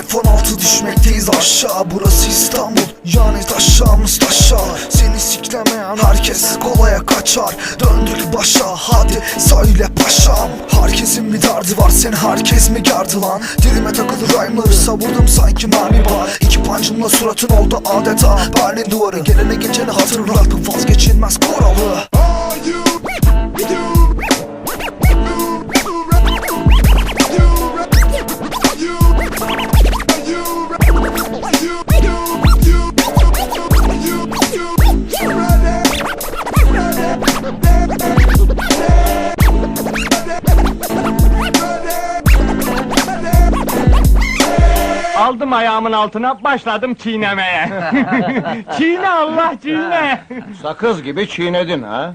F-16 düşmekteyiz aşağı. Burası İstanbul, yani taşağımız taşa. Seni siklemeyen herkes kolaya kaçar. Döndük başa, hadi söyle paşam. Herkesin bir derdi var, seni herkes mi gerdi lan? Dilime takılı rhyme'ları savurdum sanki mermi var. İki pancımla suratın oldu adeta Berlin duvarı. Gelene geçeni hatırlatıp vazgeçilmez kuralı. Aldım ayağımın altına, başladım çiğnemeye. Çiğne Allah, çiğne! Sakız gibi çiğnedin ha?